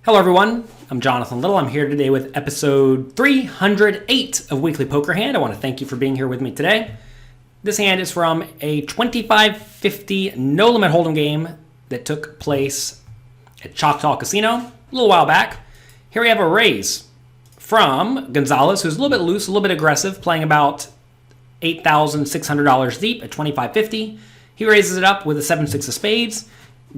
Hello everyone, I'm Jonathan Little. I'm here today with episode 308 of Weekly Poker Hand. I want to thank you for being here with me today. This hand is from a 25-50 no-limit hold'em game that took place at Choctaw Casino a little while back. Here we have a raise from Gonzalez, who's a little bit loose, a little bit aggressive, playing about $8,600 deep at 25-50. He raises it up with a 7-6 of spades.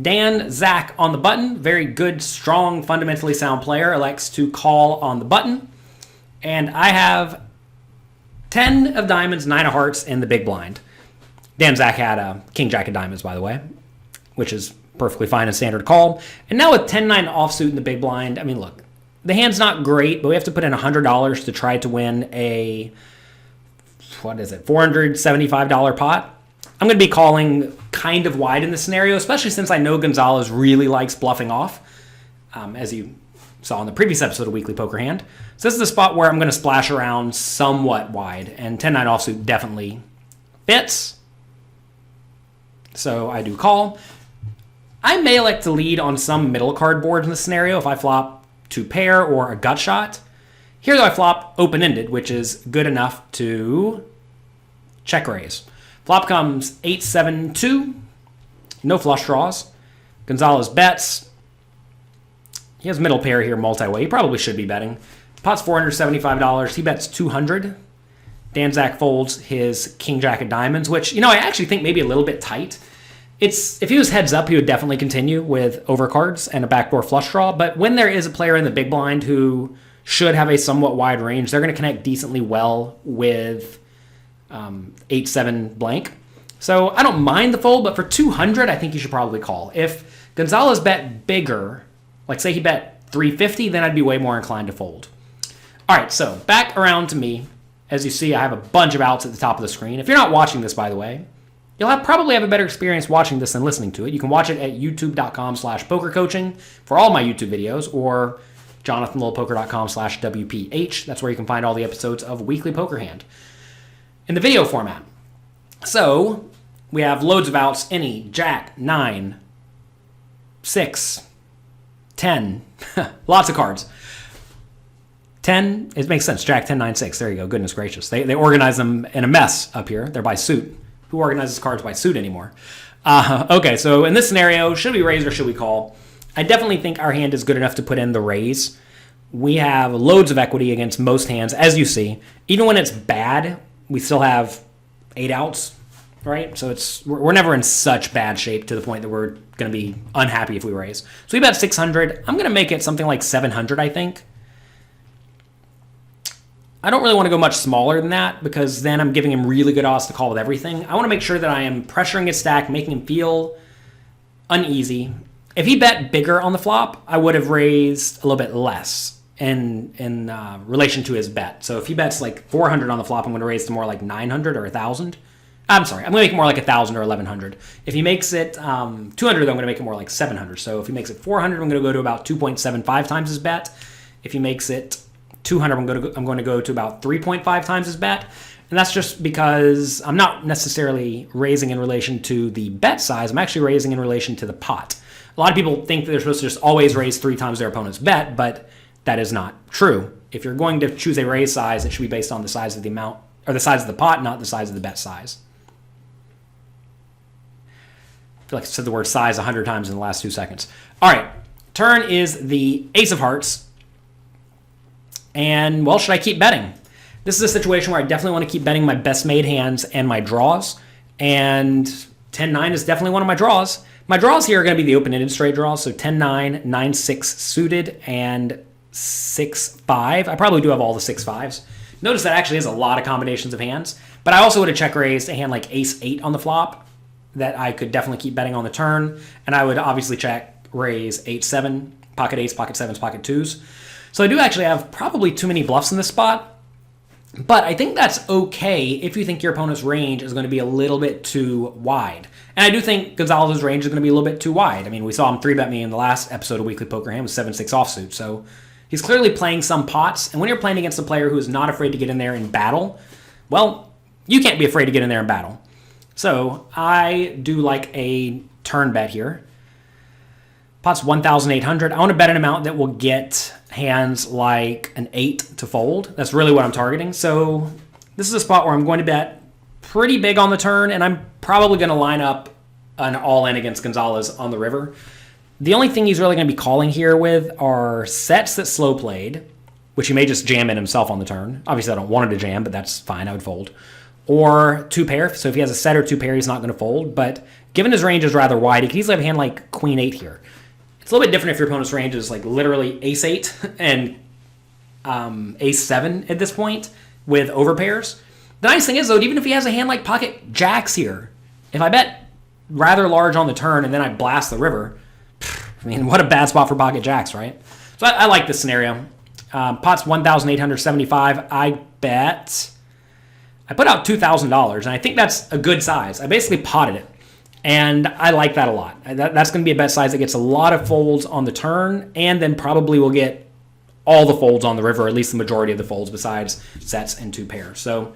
Dan Zach on the button, very good, strong, fundamentally sound player, elects to call on the button. And I have 10 of diamonds, 9 of hearts in the big blind. Dan Zach had a king jack of diamonds, by the way, which is perfectly fine and standard call. And now with 10-9 offsuit in the big blind, I mean, look, the hand's not great, but we have to put in $100 to try to win a, $475 pot. I'm going to be calling kind of wide in this scenario, especially since I know Gonzalez really likes bluffing off, as you saw in the previous episode of Weekly Poker Hand. So this is the spot where I'm going to splash around somewhat wide, and 10-9 offsuit definitely fits. So I do call. I may elect to lead on some middle card boards in this scenario if I flop 2 pair or a gut shot. Here, though, I flop open-ended, which is good enough to check raise. Flop comes 8-7-2, no flush draws. Gonzalez bets. He has middle pair here, multi-way. He probably should be betting. Pot's $475. He bets $200. Dan Zach folds his king jack of diamonds, which, I actually think maybe a little bit tight. If he was heads up, he would definitely continue with overcards and a backdoor flush draw. But when there is a player in the big blind who should have a somewhat wide range, they're going to connect decently well with 8-7 blank. So I don't mind the fold, but for 200, I think you should probably call. If Gonzalez bet bigger, like say he bet 350, then I'd be way more inclined to fold. All right, so back around to me. As you see, I have a bunch of outs at the top of the screen. If you're not watching this, by the way, you'll probably have a better experience watching this than listening to it. You can watch it at youtube.com/pokercoaching for all my YouTube videos, or jonathanlittlepoker.com/WPH. That's where you can find all the episodes of Weekly Poker Hand in the video format. So we have loads of outs: any, jack, 9, 6, 10, lots of cards. 10, it makes sense. Jack, 10, 9, 6. There you go. Goodness gracious. They organize them in a mess up here. They're by suit. Who organizes cards by suit anymore? Okay, so in this scenario, should we raise or should we call? I definitely think our hand is good enough to put in the raise. We have loads of equity against most hands, as you see. Even when it's bad, we still have 8 outs, right? So we're never in such bad shape to the point that we're going to be unhappy if we raise. So we bet 600. I'm going to make it something like 700, I think. I don't really want to go much smaller than that because then I'm giving him really good odds to call with everything. I want to make sure that I am pressuring his stack, making him feel uneasy. If he bet bigger on the flop, I would have raised a little bit less in relation to his bet. So if he bets like 400 on the flop, I'm going to raise to more like 900 or 1,000. I'm sorry, I'm going to make it more like 1,000 or 1,100. If he makes it 200, I'm going to make it more like 700. So if he makes it 400, I'm going to go to about 2.75 times his bet. If he makes it 200, I'm going to go to about 3.5 times his bet. And that's just because I'm not necessarily raising in relation to the bet size. I'm actually raising in relation to the pot. A lot of people think that they're supposed to just always raise 3 times their opponent's bet, but that is not true. If you're going to choose a raise size, it should be based on the size of the amount, or the size of the pot, not the size of the bet size. I feel like I said the word size 100 times in the last 2 seconds. All right, turn is the ace of hearts. And, well, should I keep betting? This is a situation where I definitely want to keep betting my best made hands and my draws. And 10-9 is definitely one of my draws. My draws here are going to be the open-ended straight draws. So 10-9, 9-6 suited, and 6-5. I probably do have all the 6-5s. Notice that actually has a lot of combinations of hands. But I also would have check raised a hand like ace-8 on the flop that I could definitely keep betting on the turn. And I would obviously check raise 8-7, pocket 8s, pocket 7s, pocket 2s. So I do actually have probably too many bluffs in this spot, but I think that's okay if you think your opponent's range is going to be a little bit too wide. And I do think Gonzalez's range is going to be a little bit too wide. I mean, we saw him 3-bet me in the last episode of Weekly Poker Hand with 7-6 offsuit, so he's clearly playing some pots. And when you're playing against a player who is not afraid to get in there in battle, well, you can't be afraid to get in there in battle. So I do like a turn bet here. Pot's 1,800. I want to bet an amount that will get hands like an 8 to fold. That's really what I'm targeting. So this is a spot where I'm going to bet pretty big on the turn, and I'm probably going to line up an all-in against Gonzalez on the river. The only thing he's really going to be calling here with are sets that slow played, which he may just jam in himself on the turn. Obviously, I don't want him to jam, but that's fine. I would fold. Or two pair. So if he has a set or two pair, he's not going to fold. But given his range is rather wide, he could easily have a hand like Queen 8 here. It's a little bit different if your opponent's range is like literally Ace 8 and Ace 7 at this point with overpairs. The nice thing is, though, even if he has a hand like Pocket Jacks here, if I bet rather large on the turn and then I blast the river, I mean, what a bad spot for Pocket Jacks, right? So I like this scenario. Pot's 1,875. I bet I put out $2,000, and I think that's a good size. I basically potted it, and I like that a lot. That's going to be a bet size that gets a lot of folds on the turn, and then probably will get all the folds on the river, or at least the majority of the folds besides sets and two pairs. So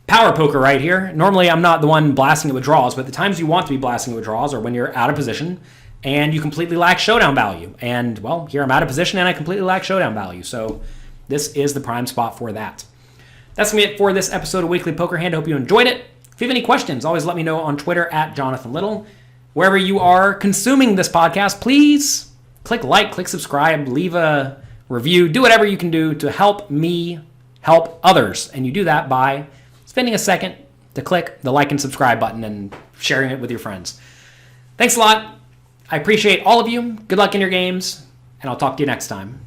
power poker right here. Normally, I'm not the one blasting it with draws, but the times you want to be blasting it with draws are when you're out of position and you completely lack showdown value. And, well, here I'm out of position and I completely lack showdown value. So this is the prime spot for that. That's going to be it for this episode of Weekly Poker Hand. I hope you enjoyed it. If you have any questions, always let me know on Twitter at Jonathan Little. Wherever you are consuming this podcast, please click like, click subscribe, leave a review, do whatever you can do to help me help others. And you do that by spending a second to click the like and subscribe button and sharing it with your friends. Thanks a lot. I appreciate all of you. Good luck in your games, and I'll talk to you next time.